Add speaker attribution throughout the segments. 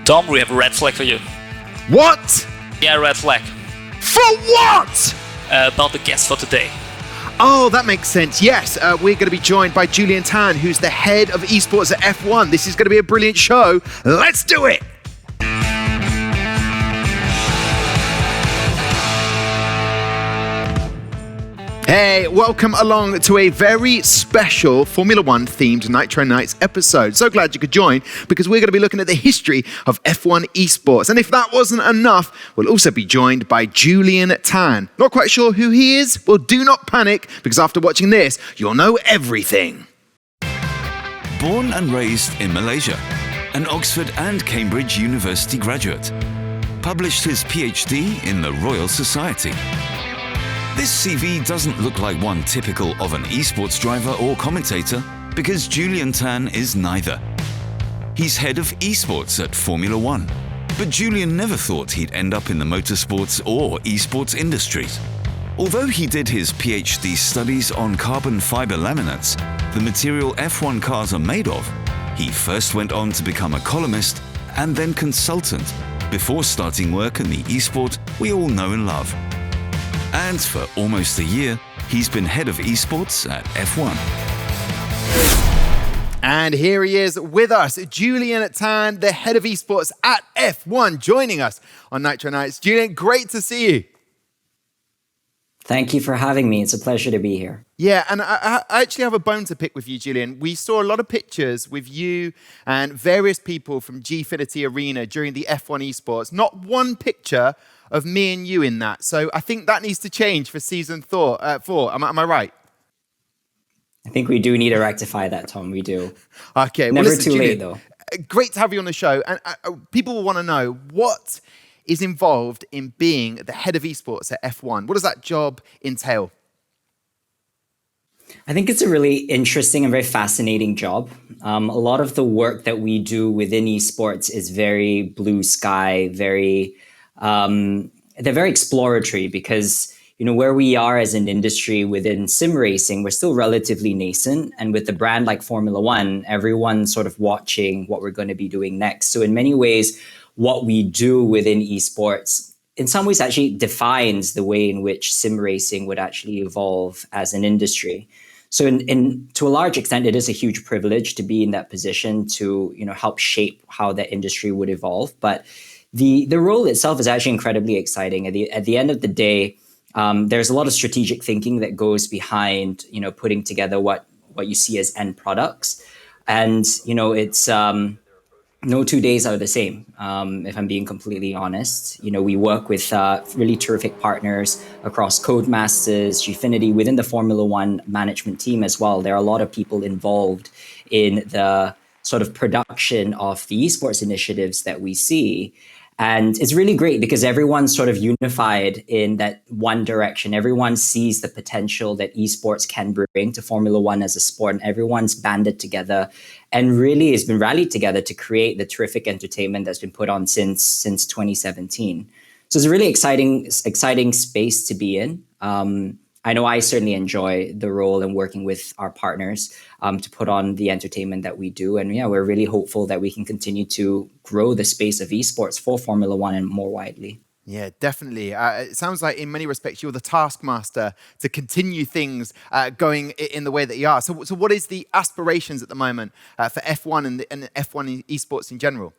Speaker 1: Tom, we have a red flag for you.
Speaker 2: What?
Speaker 1: Yeah, red flag.
Speaker 2: For what?
Speaker 1: About the guest for today.
Speaker 2: Oh, that makes sense. Yes, we're going to be joined by Julian Tan, who's the head of esports at F1. This is going to be a brilliant show. Let's do it. Hey, welcome along to a very special Formula One themed NitroNights episode. So glad you could join because we're going to be looking at the history of F1 Esports. And if that wasn't enough, we'll also be joined by Julian Tan. Not quite sure who he is? Well, do not panic because after watching this, you'll know everything.
Speaker 3: Born and raised in Malaysia, an Oxford and Cambridge University graduate. Published his PhD in the Royal Society. This CV doesn't look like one typical of an esports driver or commentator because Julian Tan is neither. He's head of esports at Formula One, but Julian never thought he'd end up in the motorsports or esports industries. Although he did his PhD studies on carbon fiber laminates, the material F1 cars are made of, he first went on to become a columnist and then consultant before starting work in the esport we all know and love. And for almost a year, he's been head of esports at F1.
Speaker 2: And here he is with us, Julian Tan, the head of esports at F1, joining us on NitroNights. Julian, great to see you.
Speaker 4: Thank you for having me. It's a pleasure to be here.
Speaker 2: Yeah, and I actually have a bone to pick with you, Julian. We saw a lot of pictures with you and various people from Gfinity Arena during the F1 Esports. Not one picture of me and you in that. So I think that needs to change for season 4. Am I right?
Speaker 4: I think we do need to rectify that, Tom. We do.
Speaker 2: Okay.
Speaker 4: Never
Speaker 2: well, listen,
Speaker 4: too
Speaker 2: Julian,
Speaker 4: late, though.
Speaker 2: Great to have you on the show. And people will want to know what is involved in being the head of esports at F1. What does that job entail?
Speaker 4: I think it's a really interesting and very fascinating job. A lot of the work that we do within esports is very blue sky, they're very exploratory because, you know, where we are as an industry within sim racing, we're still relatively nascent. And with a brand like Formula One, everyone's sort of watching what we're going to be doing next. So in many ways, what we do within esports, in some ways actually defines the way in which sim racing would actually evolve as an industry. So to a large extent, it is a huge privilege to be in that position to, you know, help shape how the industry would evolve. But the role itself is actually incredibly exciting. At the end of the day, there's a lot of strategic thinking that goes behind, you know, putting together what you see as end products. And, you know, it's no 2 days are the same, if I'm being completely honest. You know, we work with really terrific partners across Codemasters, Gfinity, within the Formula One management team as well. There are a lot of people involved in the sort of production of the esports initiatives that we see. And it's really great because everyone's sort of unified in that one direction. Everyone sees the potential that esports can bring to Formula One as a sport, and everyone's banded together and really has been rallied together to create the terrific entertainment that's been put on since 2017. So it's a really exciting space to be in. I know I certainly enjoy the role in working with our partners to put on the entertainment that we do. And yeah, we're really hopeful that we can continue to grow the space of esports for Formula One and more widely.
Speaker 2: Yeah, definitely. It sounds like in many respects, you're the taskmaster to continue things going in the way that you are. So what is the aspirations at the moment for F1 and F1 esports in general?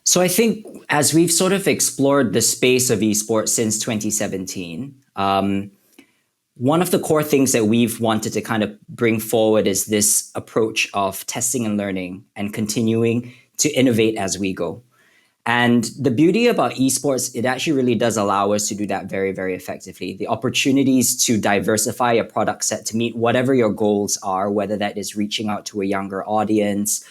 Speaker 4: So I think as we've sort of explored the space of esports since 2017, one of the core things that we've wanted to kind of bring forward is this approach of testing and learning and continuing to innovate as we go. And the beauty about esports, it actually really does allow us to do that very, very effectively. The opportunities to diversify a product set to meet whatever your goals are, whether that is reaching out to a younger audience,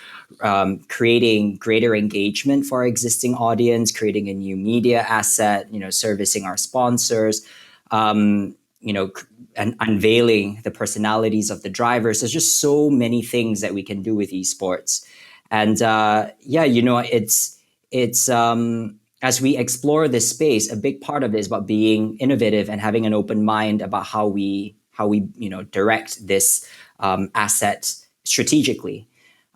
Speaker 4: creating greater engagement for our existing audience, creating a new media asset, you know, servicing our sponsors, you know, and unveiling the personalities of the drivers. There's just so many things that we can do with esports. And yeah, you know, it's as we explore this space, a big part of it is about being innovative and having an open mind about how we you know, direct this asset strategically.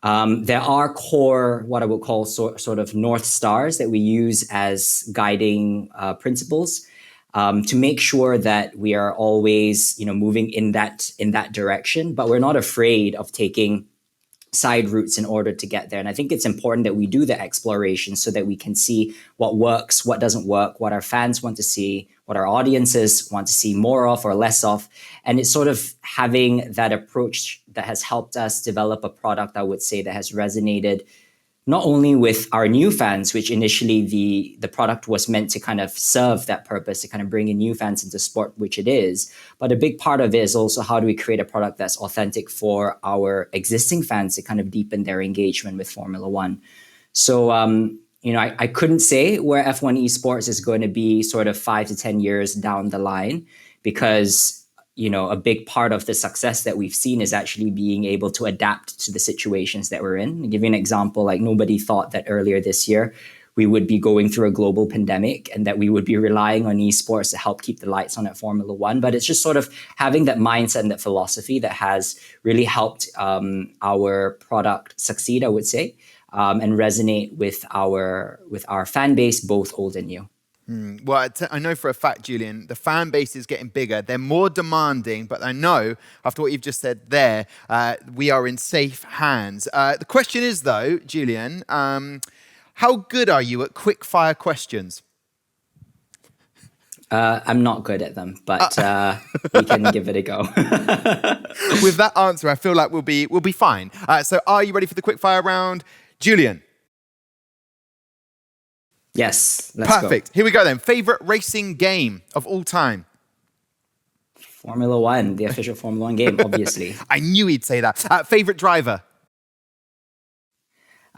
Speaker 4: There are core, what I would call sort of North Stars that we use as guiding principles to make sure that we are always, moving in that direction. But we're not afraid of taking side routes in order to get there. And I think it's important that we do the exploration so that we can see what works, what doesn't work, what our fans want to see, what our audiences want to see more of or less of. And it's sort of having that approach that has helped us develop a product, I would say, that has resonated not only with our new fans, which initially the product was meant to kind of serve that purpose, to kind of bring in new fans into sport, which it is. But a big part of it is also how do we create a product that's authentic for our existing fans to kind of deepen their engagement with Formula One. So, I couldn't say where F1 Esports is going to be sort of 5 to 10 years down the line, because a big part of the success that we've seen is actually being able to adapt to the situations that we're in. I'll give you an example. Like, nobody thought that earlier this year we would be going through a global pandemic and that we would be relying on esports to help keep the lights on at Formula One. But it's just sort of having that mindset and that philosophy that has really helped our product succeed, I would say, and resonate with our fan base, both old and new.
Speaker 2: Well, I know for a fact, Julian, the fan base is getting bigger. They're more demanding, but I know after what you've just said there, we are in safe hands. The question is, though, Julian, how good are you at quickfire questions?
Speaker 4: I'm not good at them, but we can give it a go.
Speaker 2: With that answer, I feel like we'll be fine. So are you ready for the quickfire round? Julian?
Speaker 4: Yes, let's go.
Speaker 2: Perfect. Here we go then. Favorite racing game of all time?
Speaker 4: Formula One, the official Formula One game, obviously.
Speaker 2: I knew he'd say that. Favorite driver?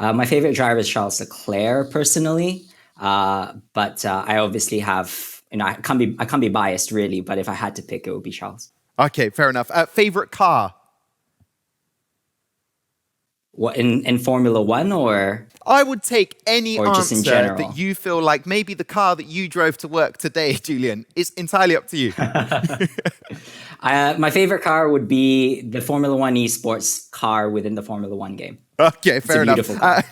Speaker 4: My favorite driver is Charles Leclerc, personally. But I obviously have, I can't be biased really, but if I had to pick, it would be Charles.
Speaker 2: Okay, fair enough. Favorite car?
Speaker 4: What, in Formula One, or?
Speaker 2: I would take any
Speaker 4: or just in
Speaker 2: answer
Speaker 4: general?
Speaker 2: that you feel like maybe the car that you drove to work today, Julian. It's entirely up to you.
Speaker 4: My favorite car would be the Formula One Esports car within the Formula One game.
Speaker 2: Okay, fair enough.
Speaker 4: Beautiful car.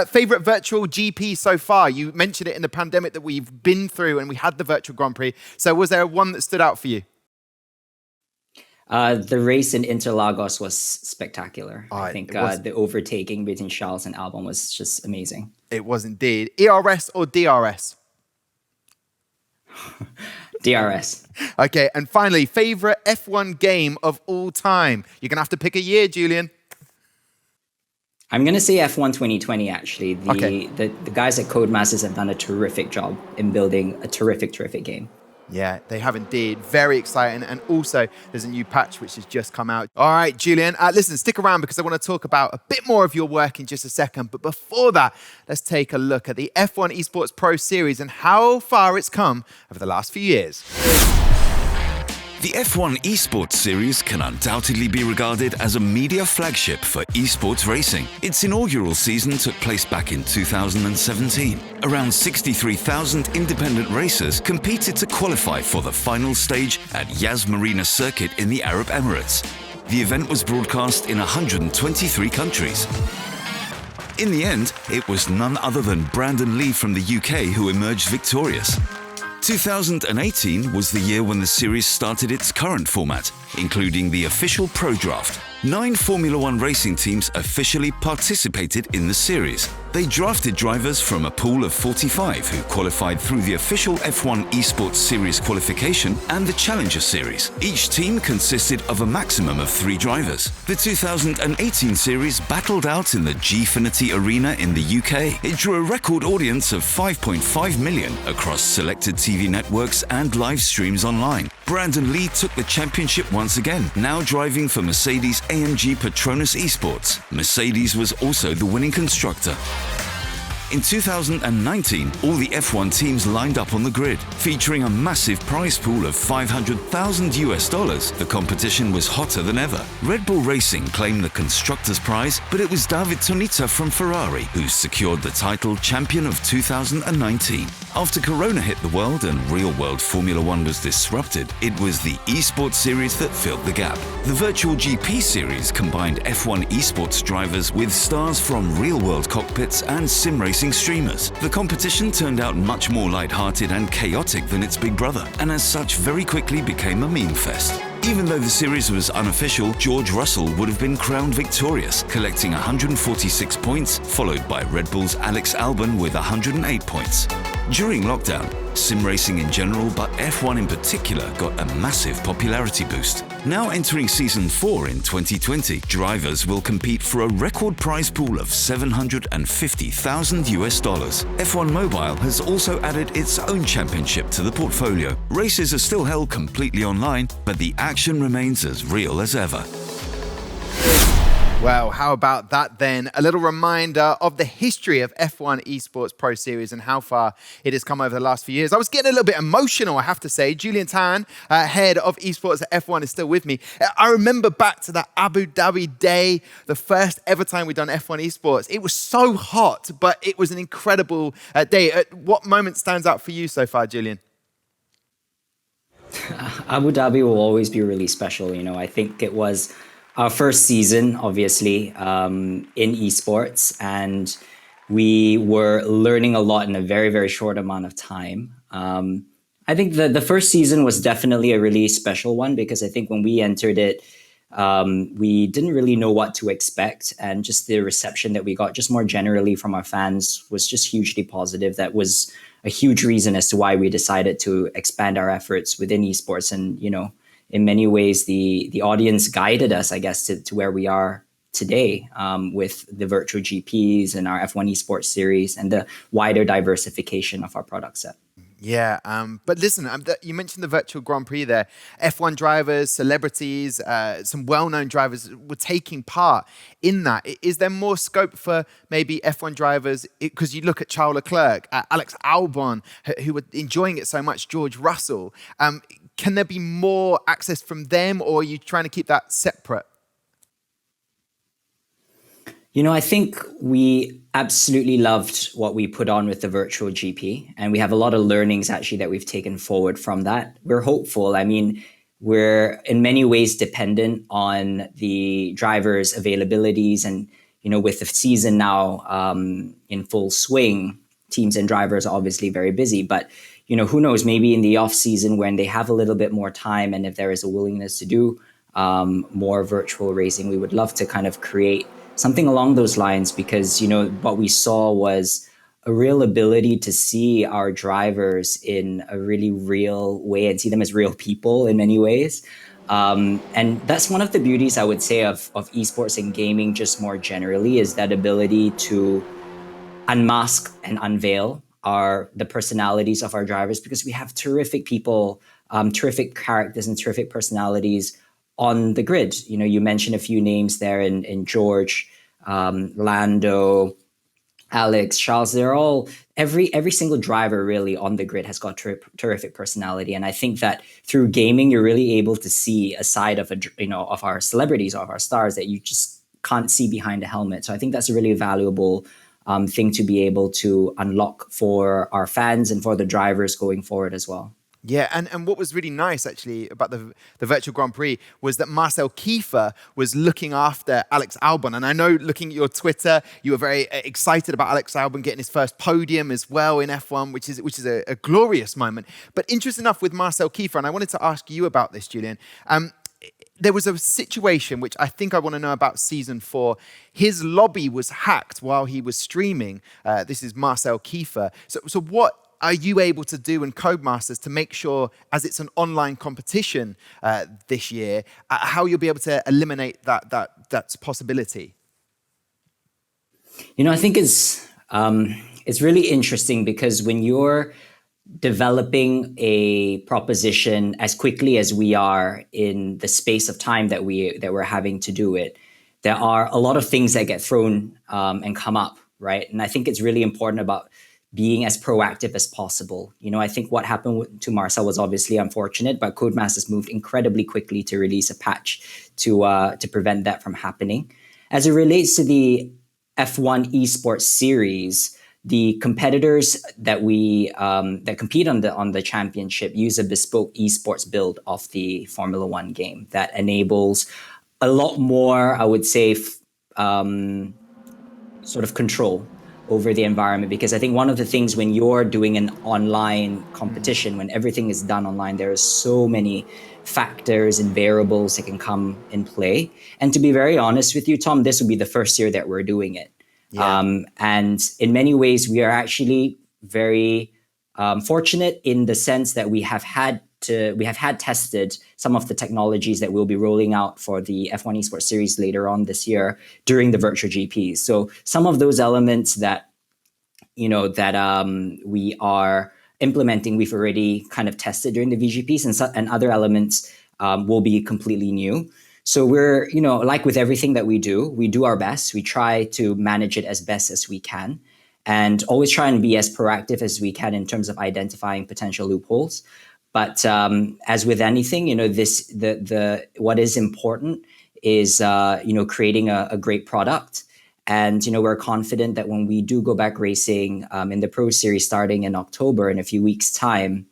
Speaker 2: Favorite virtual GP so far? You mentioned it in the pandemic that we've been through and we had the virtual Grand Prix. So was there one that stood out for you?
Speaker 4: The race in Interlagos was spectacular. I think
Speaker 2: the
Speaker 4: the overtaking between Charles and Albon was just amazing.
Speaker 2: It was indeed. ERS or DRS?
Speaker 4: DRS.
Speaker 2: Okay, and finally, favorite F1 game of all time? You're going to have to pick a year, Julian.
Speaker 4: I'm going to say F1 2020, actually. The guys at Codemasters have done a terrific job in building a terrific game.
Speaker 2: Yeah, they have indeed. Very exciting. And also, there's a new patch which has just come out. All right, Julian, listen, stick around because I want to talk about a bit more of your work in just a second. But before that, let's take a look at the F1 Esports Pro Series and how far it's come over the last few years.
Speaker 3: The F1 Esports Series can undoubtedly be regarded as a media flagship for esports racing. Its inaugural season took place back in 2017. Around 63,000 independent racers competed to qualify for the final stage at Yas Marina Circuit in the Arab Emirates. The event was broadcast in 123 countries. In the end, it was none other than Brandon Lee from the UK who emerged victorious. 2018 was the year when the series started its current format, including the official Pro Draft. 9 Formula One racing teams officially participated in the series. They drafted drivers from a pool of 45 who qualified through the official F1 Esports Series qualification and the Challenger Series. Each team consisted of a maximum of 3 drivers. The 2018 series battled out in the Gfinity Arena in the UK. It drew a record audience of 5.5 million across selected TV networks and live streams online. Brandon Lee took the championship once again, now driving for Mercedes AMG Petronas Esports. Mercedes was also the winning constructor. In 2019, all the F1 teams lined up on the grid, featuring a massive prize pool of $500,000. The competition was hotter than ever. Red Bull Racing claimed the Constructors' Prize, but it was David Tonita from Ferrari who secured the title Champion of 2019. After Corona hit the world and real-world Formula One was disrupted, it was the Esports Series that filled the gap. The virtual GP series combined F1 Esports drivers with stars from real-world cockpits and sim racing streamers. The competition turned out much more light-hearted and chaotic than its big brother, and as such very quickly became a meme fest. Even though the series was unofficial, George Russell would have been crowned victorious, collecting 146 points, followed by Red Bull's Alex Albon with 108 points. During lockdown, sim racing in general, but F1 in particular, got a massive popularity boost. Now entering Season 4 in 2020, drivers will compete for a record prize pool of $750,000 US. F1 Mobile has also added its own championship to the portfolio. Races are still held completely online, but the action remains as real as ever.
Speaker 2: Well, how about that then? A little reminder of the history of F1 Esports Pro Series and how far it has come over the last few years. I was getting a little bit emotional, I have to say. Julian Tan, head of esports at F1, is still with me. I remember back to that Abu Dhabi day, the first ever time we'd done F1 Esports. It was so hot, but it was an incredible day. What moment stands out for you so far, Julian?
Speaker 4: Abu Dhabi will always be really special. I think it was our first season, obviously, in esports, and we were learning a lot in a very, very short amount of time. I think the first season was definitely a really special one because I think when we entered it, we didn't really know what to expect, and just the reception that we got just more generally from our fans was just hugely positive. That was a huge reason as to why we decided to expand our efforts within esports. And, in many ways, the audience guided us, I guess, to where we are today with the virtual GPs and our F1 Esports Series and the wider diversification of our product set.
Speaker 2: Yeah, but listen, you mentioned the virtual Grand Prix there. F1 drivers, celebrities, some well-known drivers were taking part in that. Is there more scope for maybe F1 drivers? Because you look at Charles Leclerc, Alex Albon, who were enjoying it so much, George Russell. Can there be more access from them, or are you trying to keep that separate?
Speaker 4: I think we absolutely loved what we put on with the virtual GP, and we have a lot of learnings actually that we've taken forward from that. We're hopeful. I mean, we're in many ways dependent on the drivers' availabilities, and with the season now in full swing, teams and drivers are obviously very busy. But who knows? Maybe in the off season when they have a little bit more time, and if there is a willingness to do more virtual racing, we would love to kind of create something along those lines, because what we saw was a real ability to see our drivers in a really real way and see them as real people in many ways. And that's one of the beauties, I would say, of esports and gaming just more generally, is that ability to unmask and unveil the personalities of our drivers, because we have terrific people, terrific characters and terrific personalities on the grid. You mentioned a few names there in George, Lando, Alex, Charles. They're all, every single driver really on the grid has got terrific personality. And I think that through gaming, you're really able to see a side of of our celebrities, of our stars, that you just can't see behind a helmet. So I think that's a really valuable thing to be able to unlock for our fans and for the drivers going forward as well.
Speaker 2: Yeah, and what was really nice actually about the virtual Grand Prix was that Marcel Kiefer was looking after Alex Albon. And I know, looking at your Twitter, you were very excited about Alex Albon getting his first podium as well in F1, which is a glorious moment. But interesting enough with Marcel Kiefer, and I wanted to ask you about this, Julian. There was a situation which I think I want to know about Season 4. His lobby was hacked while he was streaming. This is Marcel Kiefer. So what are you able to do in Codemasters to make sure, as it's an online competition this year, how you'll be able to eliminate that possibility?
Speaker 4: I think it's really interesting, because when you're developing a proposition as quickly as we are in the space of time that we're having to do it, there are a lot of things that get thrown and come up, right? And I think it's really important about being as proactive as possible. I think what happened to Marcel was obviously unfortunate, but Codemasters moved incredibly quickly to release a patch to prevent that from happening. As it relates to the F1 Esports Series, the competitors that we that compete on the championship use a bespoke esports build of the Formula One game that enables a lot more, I would say, sort of control over the environment. Because I think one of the things when you're doing an online competition, when everything is done online, there are so many factors and variables that can come in play. And to be very honest with you, Tom, this will be the first year that we're doing it.
Speaker 2: Yeah.
Speaker 4: And in many ways, we are actually very fortunate in the sense that we have had tested some of the technologies that we'll be rolling out for the F1 Esports Series later on this year during the virtual GPs. So some of those elements that we are implementing, we've already kind of tested during the VGPs, and other elements will be completely new. So we're, like with everything that we do our best. We try to manage it as best as we can, and always try and be as proactive as we can in terms of identifying potential loopholes. But as with anything, what is important is creating a great product. And we're confident that when we do go back racing in the Pro Series starting in October, in a few weeks' time,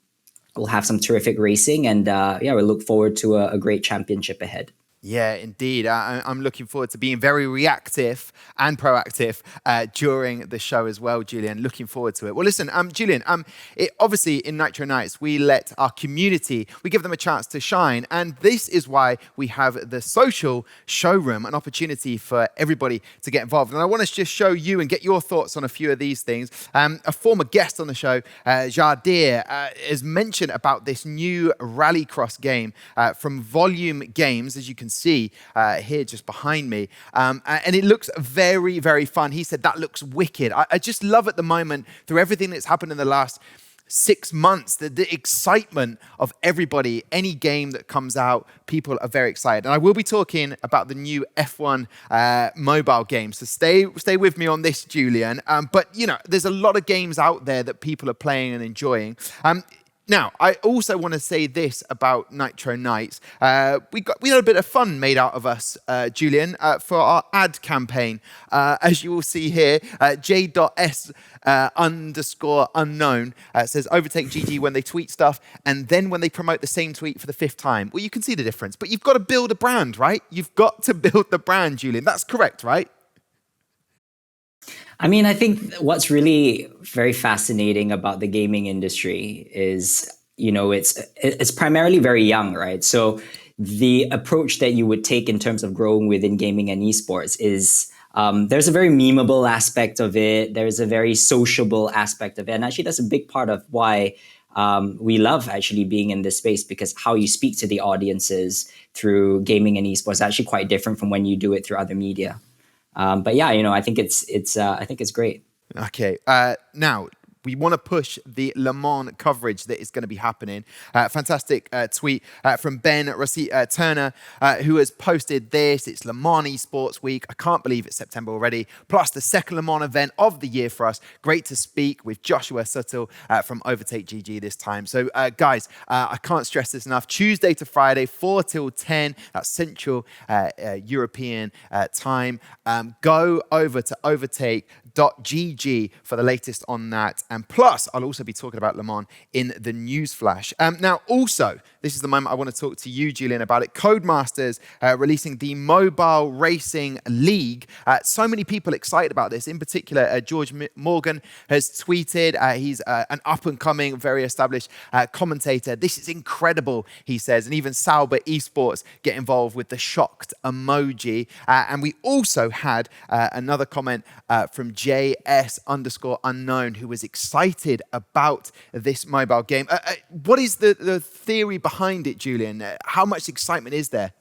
Speaker 4: we'll have some terrific racing, and we look forward to a great championship ahead.
Speaker 2: Yeah, indeed. I'm looking forward to being very reactive and proactive during the show as well, Julian. Looking forward to it. Well, listen, Julian, obviously in NitroNights, we let our community, we give them a chance to shine. And this is why we have the social showroom, an opportunity for everybody to get involved. And I want to just show you and get your thoughts on a few of these things. A former guest on the show, Jardir, has mentioned about this new rallycross game from Volume Games, as you can see here just behind me. And it looks very, very fun. He said that looks wicked. I just love at the moment, through everything that's happened in the last 6 months, the excitement of everybody. Any game that comes out, people are very excited. And I will be talking about the new F1 mobile game. So stay with me on this, Julian. But, there's a lot of games out there that people are playing and enjoying. Now, I also want to say this about NitroNights. We had a bit of fun made out of us, Julian, for our ad campaign. As you will see here, J.S _ unknown says overtake GG when they tweet stuff, and then when they promote the same tweet for the 5th time. Well, you can see the difference, but you've got to build a brand, right? You've got to build the brand, Julian. That's correct, right?
Speaker 4: I mean, I think what's really very fascinating about the gaming industry is, it's primarily very young, right? So the approach that you would take in terms of growing within gaming and esports is there's a very memeable aspect of it. There's a very sociable aspect of it. And actually, that's a big part of why we love actually being in this space, because how you speak to the audiences through gaming and esports is actually quite different from when you do it through other media. But yeah, I think it's great.
Speaker 2: Okay. Now, we want to push the LeMans coverage that is going to be happening. Fantastic tweet from Ben Rossi Turner, who has posted this. It's LeMans Esports Week. I can't believe it's September already. Plus the second LeMans event of the year for us. Great to speak with Joshua Suttle from Overtake GG this time. So guys, I can't stress this enough. Tuesday to Friday, 4 till 10. That's Central European time. Go over to overtake.gg for the latest on that. And plus, I'll also be talking about LeMans in the Newsflash. Now, also, this is the moment I want to talk to you, Julian, about it. Codemasters releasing the Mobile Racing League. So many people excited about this. In particular, George Morgan has tweeted. He's an up-and-coming, very established commentator. This is incredible, he says. And even Sauber Esports get involved with the shocked emoji. And we also had another comment from JS _ unknown, who was excited about this mobile game. What is the theory behind it, Julian? How much excitement is there?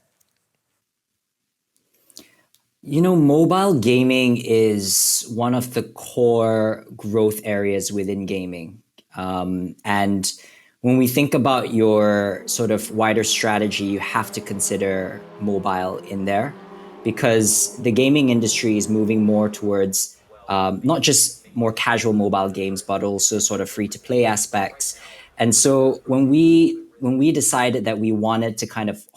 Speaker 4: Mobile gaming is one of the core growth areas within gaming. And when we think about your sort of wider strategy, you have to consider mobile in there, because the gaming industry is moving more towards not just more casual mobile games, but also sort of free-to-play aspects. And so when we decided that we wanted to kind of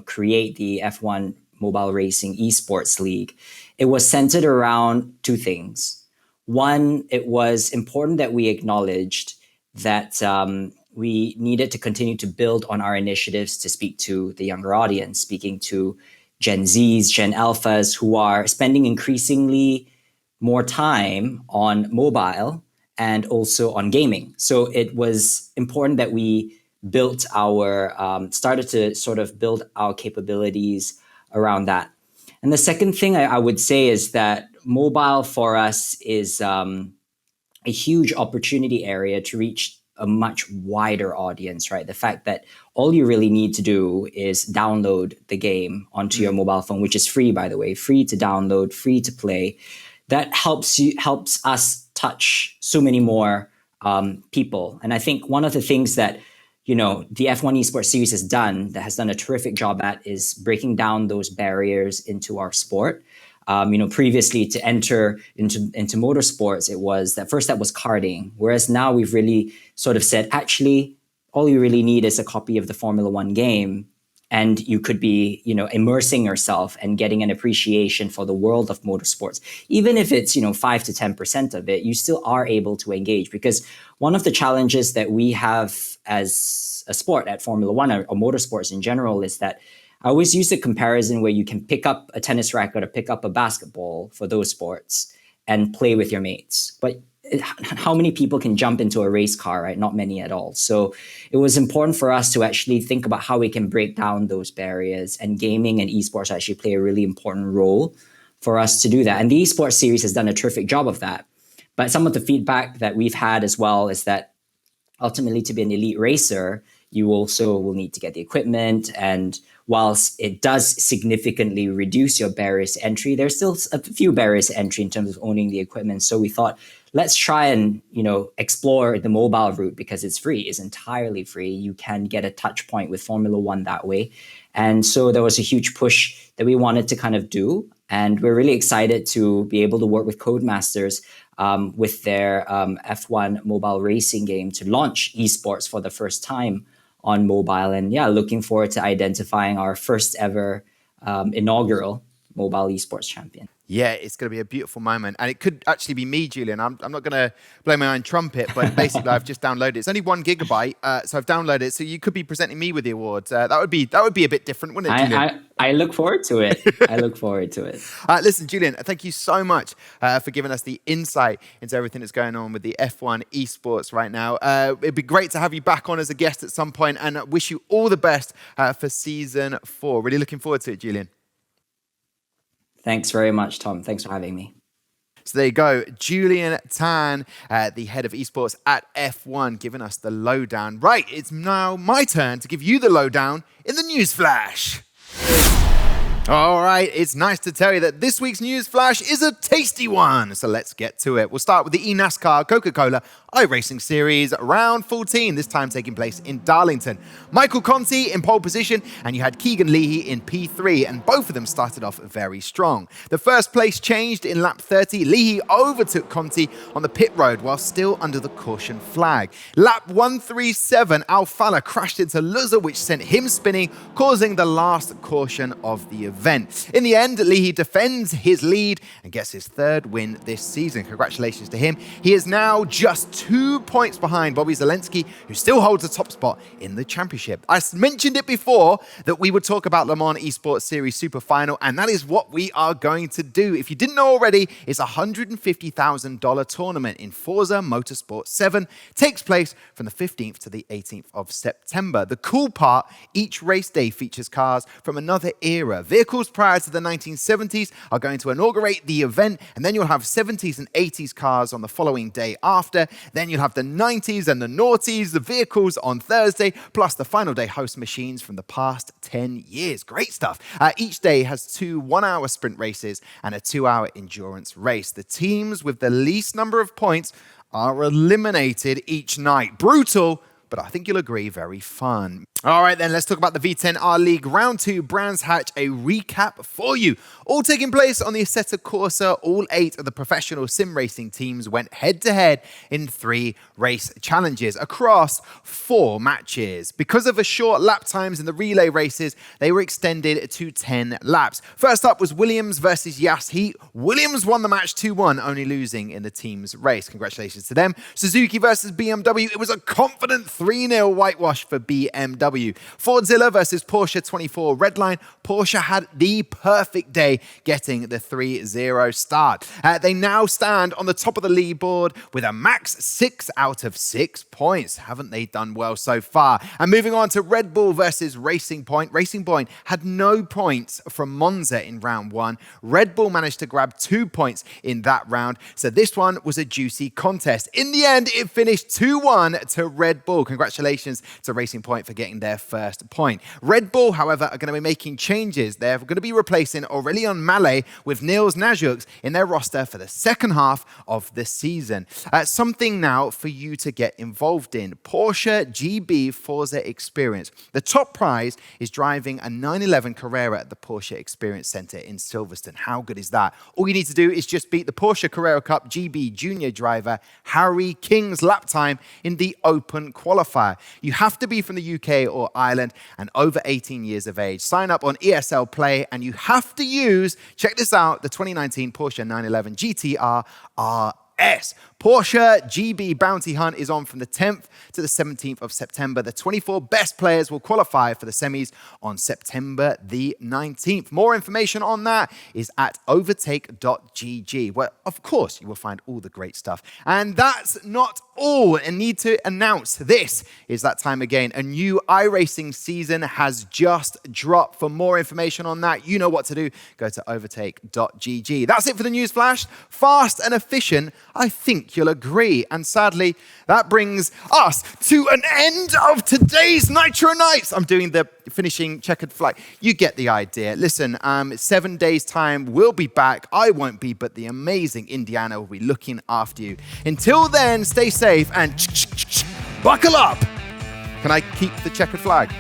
Speaker 4: create the F1 Mobile Racing Esports League, it was centered around 2 things. One, it was important that we acknowledged that we needed to continue to build on our initiatives to speak to the younger audience, speaking to Gen Zs, Gen Alphas, who are spending increasingly more time on mobile and also on gaming. So it was important that we started to sort of build our capabilities around that. And the second thing I would say is that mobile for us is a huge opportunity area to reach a much wider audience, right? The fact that all you really need to do is download the game onto your mobile phone, which is free, by the way, free to download, free to play. That helps us touch so many more people. And I think one of the things that the F1 Esports Series has done a terrific job at is breaking down those barriers into our sport. Previously to enter into motorsports, it was that first step was karting, whereas now we've really sort of said, actually, all you really need is a copy of the Formula One game, and you could be, immersing yourself and getting an appreciation for the world of motorsports. Even if it's, 5 to 10% of it, you still are able to engage, because one of the challenges that we have as a sport at Formula One or motorsports in general is that I always use the comparison where you can pick up a tennis racket or pick up a basketball for those sports and play with your mates. But how many people can jump into a race car, right? Not many at all. So it was important for us to actually think about how we can break down those barriers, and gaming and esports actually play a really important role for us to do that. And the Esports Series has done a terrific job of that. But some of the feedback that we've had as well is that ultimately, to be an elite racer, you also will need to get the equipment. And whilst it does significantly reduce your barriers to entry, there's still a few barriers to entry in terms of owning the equipment. So we thought, let's try and, explore the mobile route, because it's free, it's entirely free. You can get a touch point with Formula One that way. And so there was a huge push that we wanted to kind of do. And we're really excited to be able to work with Codemasters with their F1 mobile racing game to launch esports for the first time on mobile. And looking forward to identifying our first ever inaugural mobile esports champion.
Speaker 2: Yeah, it's going to be a beautiful moment. And it could actually be me, Julian. I'm not going to blow my own trumpet, but basically I've just downloaded it. It's only 1 gigabyte, so I've downloaded it. So you could be presenting me with the awards. That would be a bit different, wouldn't it, Julian?
Speaker 4: I look forward to it. I look forward to it.
Speaker 2: Listen, Julian, thank you so much for giving us the insight into everything that's going on with the F1 Esports right now. It'd be great to have you back on as a guest at some point, and wish you all the best for season 4. Really looking forward to it, Julian.
Speaker 4: Thanks very much, Tom. Thanks for having me.
Speaker 2: So there you go, Julian Tan, the head of esports at F1, giving us the lowdown. Right, it's now my turn to give you the lowdown in the Newsflash. All right, it's nice to tell you that this week's Newsflash is a tasty one. So let's get to it. We'll start with the eNASCAR Coca-Cola iRacing Series round 14, this time taking place in Darlington. Michael Conti in pole position, and you had Keegan Leahy in P3, and both of them started off very strong. The first place changed in lap 30. Leahy overtook Conti on the pit road while still under the caution flag. Lap 137, Alfala crashed into Luzza, which sent him spinning, causing the last caution of the event. In the end, Leahy defends his lead and gets his 3rd win this season. Congratulations to him. He is now just 2 points behind Bobby Zelensky, who still holds the top spot in the championship. I mentioned it before that we would talk about LeMans Esports Series Super Final, and that is what we are going to do. If you didn't know already, it's a $150,000 tournament in Forza Motorsport 7. Takes place from the 15th to the 18th of September. The cool part, each race day features cars from another era. Vehicles prior to the 1970s are going to inaugurate the event, and then you'll have 70s and 80s cars on the following day after. Then you'll have the 90s and the noughties, the vehicles on Thursday, plus the final day host machines from the past 10 years. Great stuff. Each day has 2 one-hour sprint races and a 2-hour endurance race. The teams with the least number of points are eliminated each night. Brutal, but I think you'll agree, very fun. All right, then let's talk about the V10 R-League Round 2 Brands Hatch, a recap for you. All taking place on the Assetto Corsa, all 8 of the professional sim racing teams went head-to-head in 3 race challenges across 4 matches. Because of the short lap times in the relay races, they were extended to 10 laps. First up was Williams versus Yas Heat. Williams won the match 2-1, only losing in the team's race. Congratulations to them. Suzuki versus BMW. It was a confident 3-0 whitewash for BMW. Fordzilla versus Porsche 24 Redline. Porsche had the perfect day getting the 3-0 start. They now stand on the top of the leaderboard with a max 6 out of 6 points. Haven't they done well so far? And moving on to Red Bull versus Racing Point. Racing Point had no points from Monza in round 1. Red Bull managed to grab 2 points in that round. So this one was a juicy contest. In the end, it finished 2-1 to Red Bull. Congratulations to Racing Point for getting their first point. Red Bull, however, are going to be making changes. They're going to be replacing Aurélien Mallet with Niels Najux in their roster for the second half of the season. Something now for you to get involved in. Porsche GB Forza Experience. The top prize is driving a 911 Carrera at the Porsche Experience Center in Silverstone. How good is that? All you need to do is just beat the Porsche Carrera Cup GB Junior driver Harry King's lap time in the Open Qualifier. You have to be from the UK or Ireland and over 18 years of age. Sign up on ESL Play and you have to use, check this out, the 2019 Porsche 911 GTR RS. Porsche GB Bounty Hunt is on from the 10th to the 17th of September. The 24 best players will qualify for the semis on September the 19th. More information on that is at overtake.gg, where, of course, you will find all the great stuff. And that's not all. I need to announce this is that time again. A new iRacing season has just dropped. For more information on that, you know what to do. Go to overtake.gg. That's it for the news flash. Fast and efficient, I think you'll agree. And sadly, that brings us to an end of today's NitroNights. I'm doing the finishing checkered flag. You get the idea. Listen, 7 days' time, we'll be back. I won't be, but the amazing Indiana will be looking after you. Until then, stay safe and buckle up. Can I keep the checkered flag?